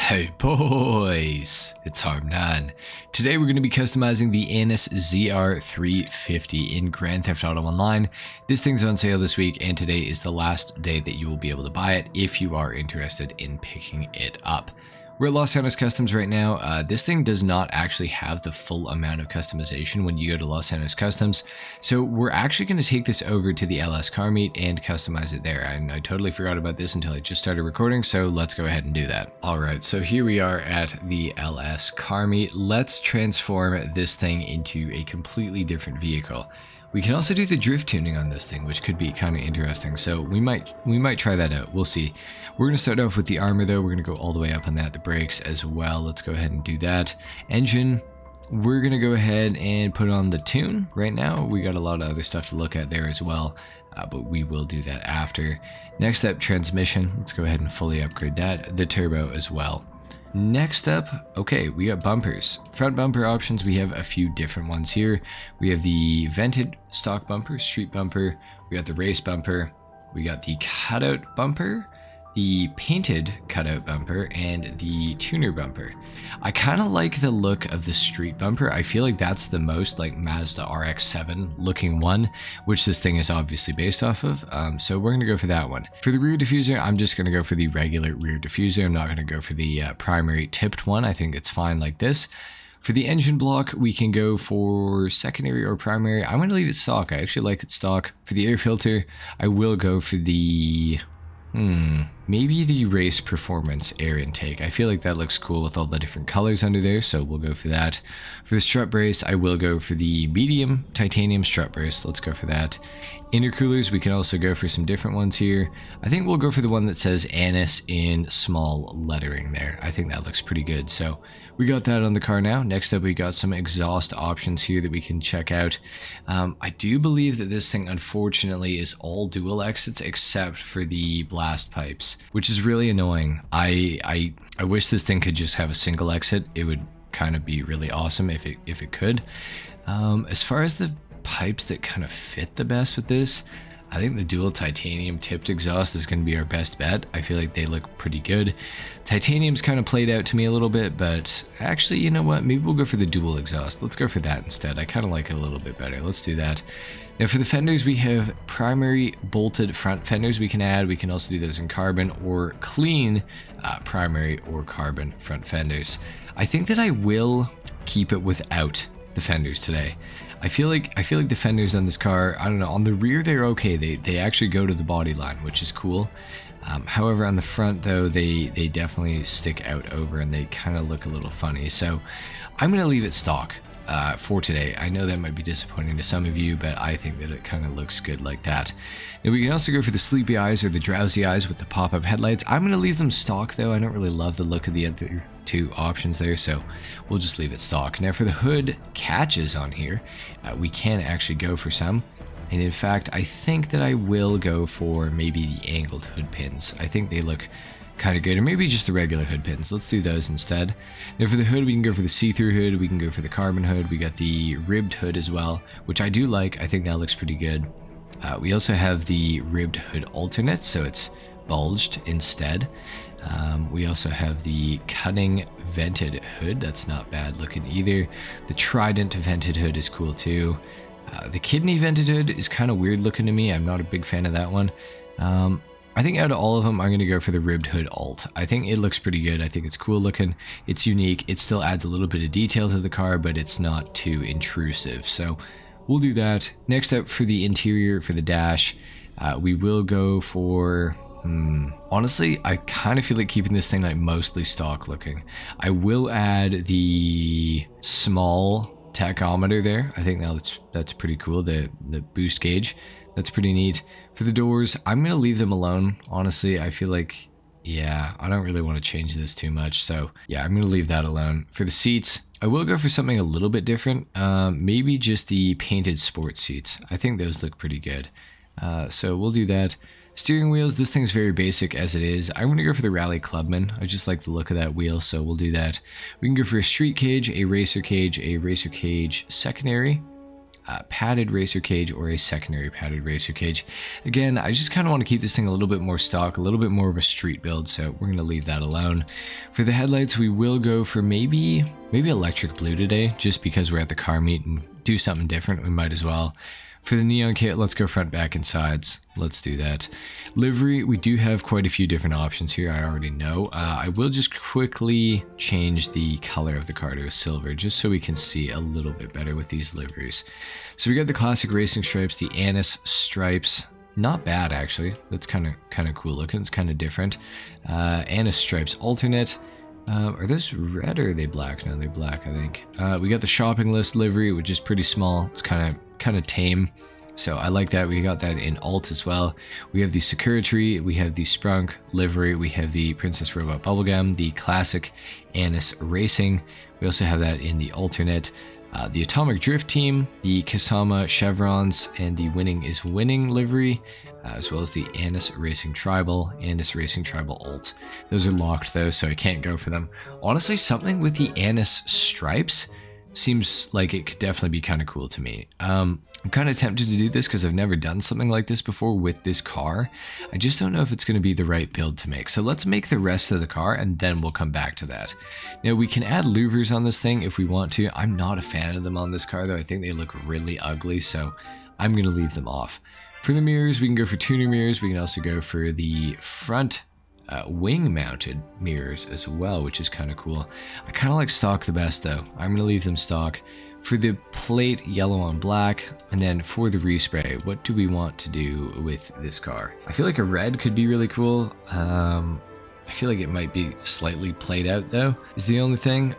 Hey boys, it's HarmNone. Today we're going to be customizing the Annis ZR350 in Grand Theft Auto Online. This thing's on sale this week and today is the last day that you will be able to buy it if you are interested in picking it up. We're at Los Angeles Customs right now. This thing does not actually have the full amount of customization when you go to Los Angeles Customs. So we're actually going to take this over to the LS car meet and customize it there. And I totally forgot about this until I just started recording. So let's go ahead and do that. All right, so here we are at the LS car meet. Let's transform this thing into a completely different vehicle. We can also do the drift tuning on this thing, which could be kind of interesting. So we might try that out. We'll see. We're going to start off with the armor though. We're going to go all the way up on that. The brakes as well. Let's go ahead and do that. Engine. We're going to go ahead and put on the tune right now. We got a lot of other stuff to look at there as well, but we will do that after. Next up, transmission. Let's go ahead and fully upgrade that. The turbo as well. Next up, okay, we got bumpers. Front bumper options, we have a few different ones here. We have the vented stock bumper, street bumper, we got the race bumper, we got the cutout bumper, the painted cutout bumper, and the tuner bumper. I kind of like the look of the street bumper. I feel like that's the most like Mazda RX-7 looking one, which this thing is obviously based off of. So we're gonna go for that one. For the rear diffuser, I'm just gonna go for the regular rear diffuser. I'm not gonna go for the primary tipped one. I think it's fine like this. For the engine block, we can go for secondary or primary. I'm gonna leave it stock. I actually like it stock. For the air filter, I will go for the maybe the race performance air intake. I feel like that looks cool with all the different colors under there, so we'll go for that. For the strut brace, I will go for the medium titanium strut brace. Let's go for that. Intercoolers, we can also go for some different ones here. I think we'll go for the one that says Annis in small lettering there. I think that looks pretty good. So we got that on the car now. Next up, we got some exhaust options here that we can check out. I do believe that this thing, unfortunately, is all dual exits except for the blast pipes, which is really annoying. I wish this thing could just have a single exit. It would kind of be really awesome if it could. As far as the pipes that kind of fit the best with this, I think the dual titanium tipped exhaust is going to be our best bet. I feel like they look pretty good. Titanium's kind of played out to me a little bit, but actually, you know what? Maybe we'll go for the dual exhaust. Let's go for that instead. I kind of like it a little bit better. Let's do that. Now for the fenders, we have primary bolted front fenders we can add. We can also do those in carbon or clean primary or carbon front fenders. I think that I will keep it without the fenders today. I feel like the fenders on this car, I don't know, on the rear they're okay. They actually go to the body line, which is cool. However, on the front though, they definitely stick out over and they kind of look a little funny. So I'm gonna leave it stock for today. I know that might be disappointing to some of you, but I think that it kind of looks good like that. Now we can also go for the sleepy eyes or the drowsy eyes with the pop-up headlights. I'm going to leave them stock though. I don't really love the look of the other two options there, so we'll just leave it stock. Now for the hood catches on here, we can actually go for some. And in fact, I think that I will go for maybe the angled hood pins. I think they look kind of good, or maybe just the regular hood pins. Let's do those instead. Now for the hood, we can go for the see-through hood, we can go for the carbon hood, we got the ribbed hood as well, which I do like. I think that looks pretty good. We also have the ribbed hood alternate, so it's bulged instead. We also have the cutting vented hood. That's not bad looking either. The trident vented hood is cool too. The kidney vented hood is kind of weird looking to me. I'm not a big fan of that one. I think out of all of them, I'm going to go for the ribbed hood alt. I think it looks pretty good. I think it's cool looking. It's unique. It still adds a little bit of detail to the car, but it's not too intrusive. So we'll do that. Next up for the interior, for the dash, we will go for... honestly, I kind of feel like keeping this thing like mostly stock looking. I will add the small tachometer there. I think that's pretty cool. The boost gauge. That's pretty neat. For the doors, I'm going to leave them alone. Honestly, I feel like, yeah, I don't really want to change this too much. So yeah, I'm going to leave that alone. For the seats, I will go for something a little bit different. Maybe just the painted sports seats. I think those look pretty good. So we'll do that. Steering wheels, this thing's very basic as it is. I'm going to go for the Rally Clubman. I just like the look of that wheel, so we'll do that. We can go for a street cage, a racer cage secondary. padded racer cage or a secondary padded racer cage. Again, I just kind of want to keep this thing a little bit more stock, a little bit more of a street build, so we're going to leave that alone. For the headlights, we will go for maybe electric blue today, just because we're at the car meet and do something different, we might as well. For the neon kit, let's go front, back, and sides. Let's do that. Livery, we do have quite a few different options here, I already know. I will just quickly change the color of the car to a silver, just so we can see a little bit better with these liveries. So we got the classic racing stripes, the Annis stripes. Not bad, actually. That's kind of cool looking. It's kind of different. Annis stripes alternate. Are those red or are they black? No, they're black, I think. We got the shopping list livery, which is pretty small. It's kind of tame, so I like that. We got that in alt as well. We have the Security, we have the Sprunk livery, we have the Princess Robot Bubblegum, the classic Annis Racing. We also have that in the alternate. The Atomic Drift Team, the Kasama Chevrons, and the Winning is Winning livery, as well as the Annis Racing Tribal, Annis Racing Tribal Alt. Those are locked though, so I can't go for them. Honestly, something with the Annis stripes seems like it could definitely be kind of cool to me. I'm kind of tempted to do this because I've never done something like this before with this car. I just don't know if it's going to be the right build to make. So let's make the rest of the car and then we'll come back to that. Now we can add louvers on this thing if we want to. I'm not a fan of them on this car though. I think they look really ugly, so I'm going to leave them off. For the mirrors, we can go for tuner mirrors. We can also go for the front wing mounted mirrors as well, which is kind of cool. I kind of like stock the best though. I'm going to leave them stock. For the plate, yellow on black, and then for the respray, what do we want to do with this car? I feel like a red could be really cool. I feel like it might be slightly played out though, is the only thing.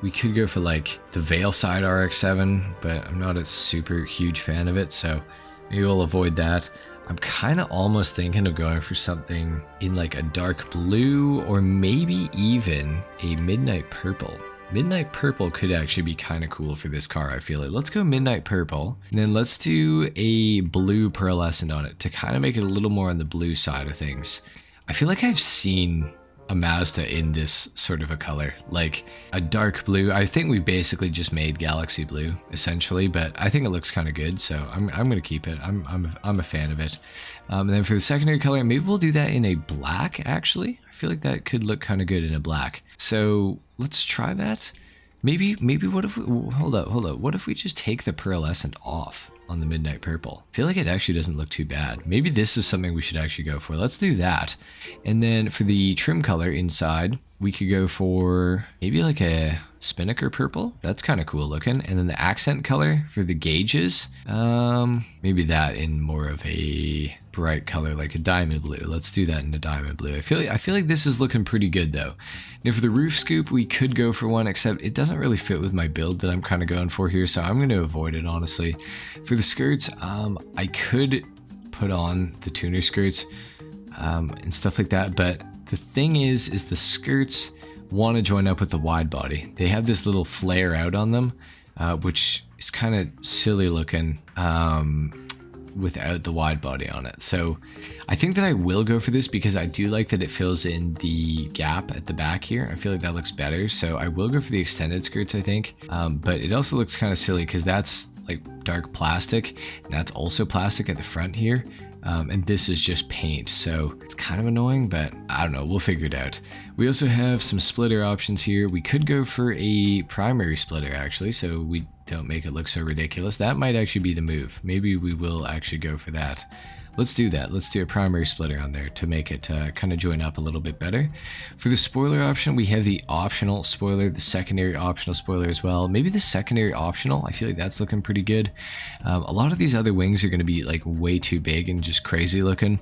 We could go for like the Veilside RX-7, but I'm not a super huge fan of it, so maybe we'll avoid that. I'm kind of almost thinking of going for something in like a dark blue or maybe even a midnight purple. Midnight purple could actually be kind of cool for this car, I feel like. Let's go midnight purple, and then let's do a blue pearlescent on it to kind of make it a little more on the blue side of things. I feel like I've seen a Mazda in this sort of a color, like a dark blue. I think we basically just made Galaxy Blue essentially, but I think it looks kind of good, so I'm gonna keep it. I'm a fan of it. And then for the secondary color, maybe we'll do that in a black. Actually, I feel like that could look kind of good in a black. So let's try that. Maybe what if we, hold up, what if we just take the pearlescent off on the midnight purple? I feel like it actually doesn't look too bad. Maybe this is something we should actually go for. Let's do that. And then for the trim color inside, we could go for maybe like a spinnaker purple. That's kind of cool looking. And then the accent color for the gauges, maybe that in more of a bright color, like a diamond blue. Let's do that in a diamond blue. I feel like this is looking pretty good though. Now for the roof scoop, we could go for one, except it doesn't really fit with my build that I'm kind of going for here, so I'm going to avoid it honestly. For the skirts, I could put on the tuner skirts and stuff like that, but the thing is the skirts want to join up with the wide body. They have this little flare out on them, which is kind of silly looking without the wide body on it. So I think that I will go for this because I do like that it fills in the gap at the back here. I feel like that looks better, so I will go for the extended skirts, I think. But it also looks kind of silly because that's like dark plastic, and that's also plastic at the front here. And this is just paint, so it's kind of annoying, but I don't know, we'll figure it out. We also have some splitter options here. We could go for a primary splitter actually, so we don't make it look so ridiculous. That might actually be the move. Maybe we will actually go for that. Let's do that. Let's do a primary splitter on there to make it kind of join up a little bit better. For the spoiler option, we have the optional spoiler, the secondary optional spoiler as well. Maybe the secondary optional, I feel like that's looking pretty good. A lot of these other wings are going to be like way too big and just crazy looking.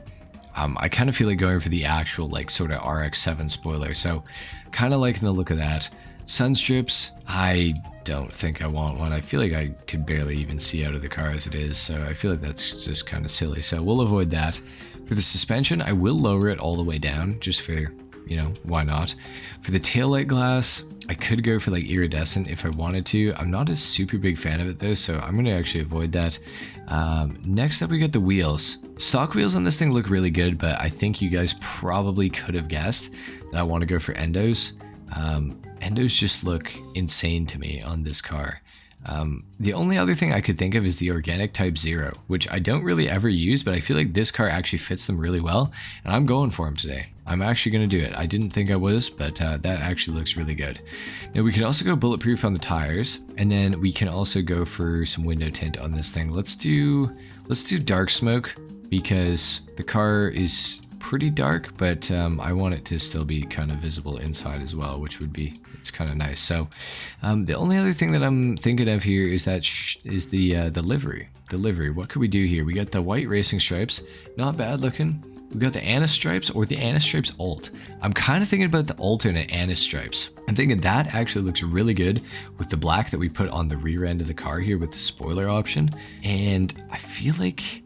I kind of feel like going for the actual like sort of RX-7 spoiler, so kind of liking the look of that. Sun strips, I don't think I want one. I feel like I could barely even see out of the car as it is, so I feel like that's just kind of silly, so we'll avoid that. For the suspension, I will lower it all the way down just for, you know, why not. For the taillight glass, I could go for like iridescent if I wanted to. I'm not a super big fan of it though, so I'm going to actually avoid that. Next up, we got the wheels. Stock wheels on this thing look really good, but I think you guys probably could have guessed that I want to go for endos. Endos just look insane to me on this car. The only other thing I could think of is the organic Type 0, which I don't really ever use, but I feel like this car actually fits them really well, and I'm going for them today. I'm actually going to do it. I didn't think I was, but that actually looks really good. Now we can also go bulletproof on the tires, and then we can also go for some window tint on this thing. Let's do dark smoke, because the car is pretty dark, but I want it to still be kind of visible inside as well, which would be, it's kind of nice. So the only other thing that I'm thinking of here is that the livery. The livery. What could we do here? We got the white racing stripes, not bad looking. We got the Annis stripes or the Annis stripes alt. I'm kind of thinking about the alternate Annis stripes. I'm thinking that actually looks really good with the black that we put on the rear end of the car here with the spoiler option. And I feel like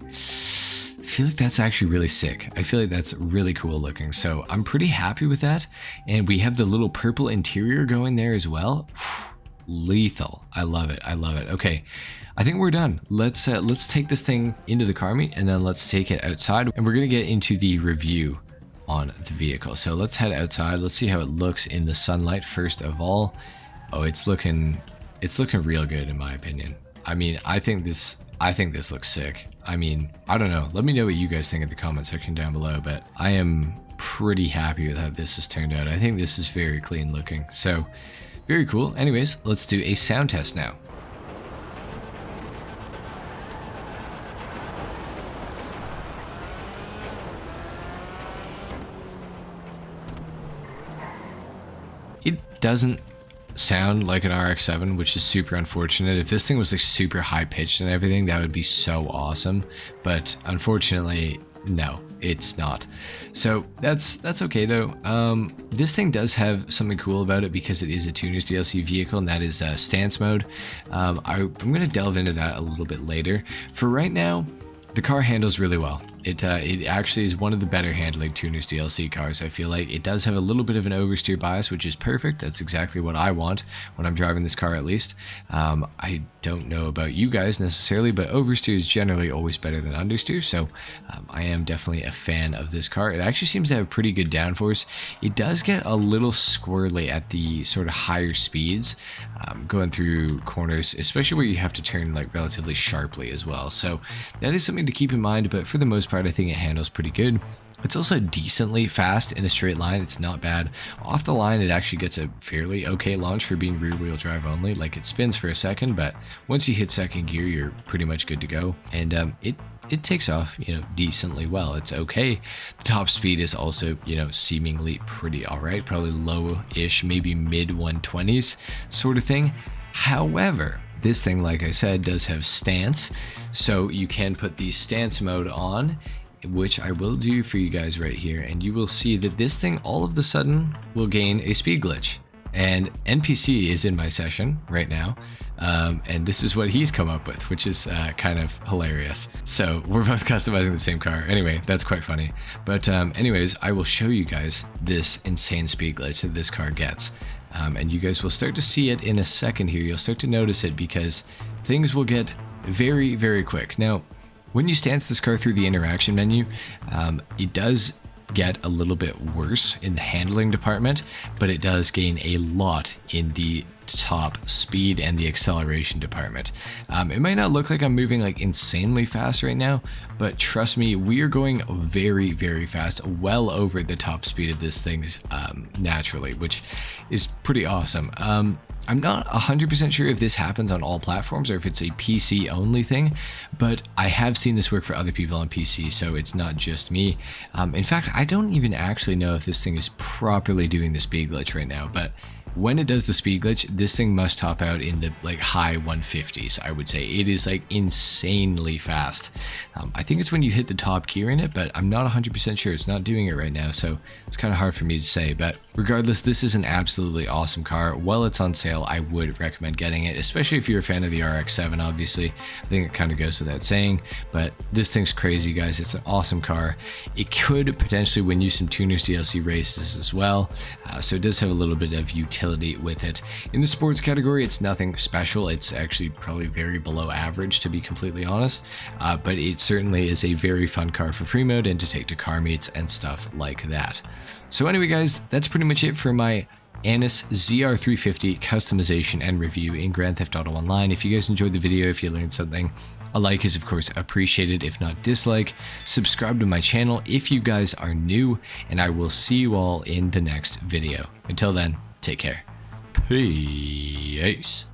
that's actually really sick. I feel like that's really cool looking. So I'm pretty happy with that. And we have the little purple interior going there as well. Lethal. I love it. I love it. Okay. I think we're done. Let's take this thing into the car meet, and then let's take it outside, and we're gonna get into the review on the vehicle. So let's head outside. Let's see how it looks in the sunlight first of all. Oh, it's looking real good in my opinion. I mean, I think this looks sick. I mean, I don't know. Let me know what you guys think in the comment section down below, but I am pretty happy with how this has turned out. I think this is very clean looking. So very cool. Anyways, let's do a sound test now. It doesn't sound like an RX-7, which is super unfortunate. If this thing was like super high pitched and everything, that would be so awesome. But unfortunately, no, it's not. So that's okay though. This thing does have something cool about it because it is a Tuner's DLC vehicle, and that is stance mode. I'm going to delve into that a little bit later. For right now, the car handles really well. It actually is one of the better handling Tuner's DLC cars. I feel like it does have a little bit of an oversteer bias, which is perfect. That's exactly what I want when I'm driving this car, at least. I don't know about you guys necessarily, but oversteer is generally always better than understeer. So I am definitely a fan of this car. It actually seems to have pretty good downforce. It does get a little squirrely at the sort of higher speeds, going through corners, especially where you have to turn like relatively sharply as well. So that is something to keep in mind, but for the most part, I think it handles pretty good. It's also decently fast in a straight line. It's not bad. Off the line, it actually gets a fairly okay launch for being rear wheel drive only. Like, it spins for a second, but once you hit second gear, you're pretty much good to go. And it takes off, you know, decently well. It's okay. The top speed is also, you know, seemingly pretty all right. Probably low-ish, maybe mid 120s sort of thing. However, this thing, like I said, does have stance, so you can put the stance mode on, which I will do for you guys right here, and you will see that this thing all of a sudden will gain a speed glitch. And NPC is in my session right now, and this is what he's come up with, which is kind of hilarious. So we're both customizing the same car. Anyway, that's quite funny. But anyways, I will show you guys this insane speed glitch that this car gets. And you guys will start to see it in a second here. You'll start to notice it because things will get very, very quick. Now, when you stance this car through the interaction menu, it does get a little bit worse in the handling department, but it does gain a lot in the top speed and the acceleration department. It might not look like I'm moving like insanely fast right now, but trust me, we are going very, very fast, well over the top speed of this thing naturally, which is pretty awesome. I'm not 100% sure if this happens on all platforms or if it's a PC only thing, but I have seen this work for other people on PC, so it's not just me. In fact, I don't even actually know if this thing is properly doing the speed glitch right now, but when it does the speed glitch, this thing must top out in the like high 150s, I would say. It is like insanely fast. I think it's when you hit the top gear in it, but I'm not 100% sure. It's not doing it right now, so it's kind of hard for me to say. But regardless, this is an absolutely awesome car. While it's on sale, I would recommend getting it, especially if you're a fan of the RX-7, obviously. I think it kind of goes without saying, but this thing's crazy, guys. It's an awesome car. It could potentially win you some Tuner's DLC races as well, so it does have a little bit of utility with it. In the sports category, it's nothing special. It's actually probably very below average, to be completely honest, but it certainly is a very fun car for free mode and to take to car meets and stuff like that. So anyway, guys, that's pretty much it for my Annis ZR350 customization and review in Grand Theft Auto Online. If you guys enjoyed the video, if you learned something, a like is of course appreciated, if not dislike. Subscribe to my channel if you guys are new, and I will see you all in the next video. Until then, take care. Peace.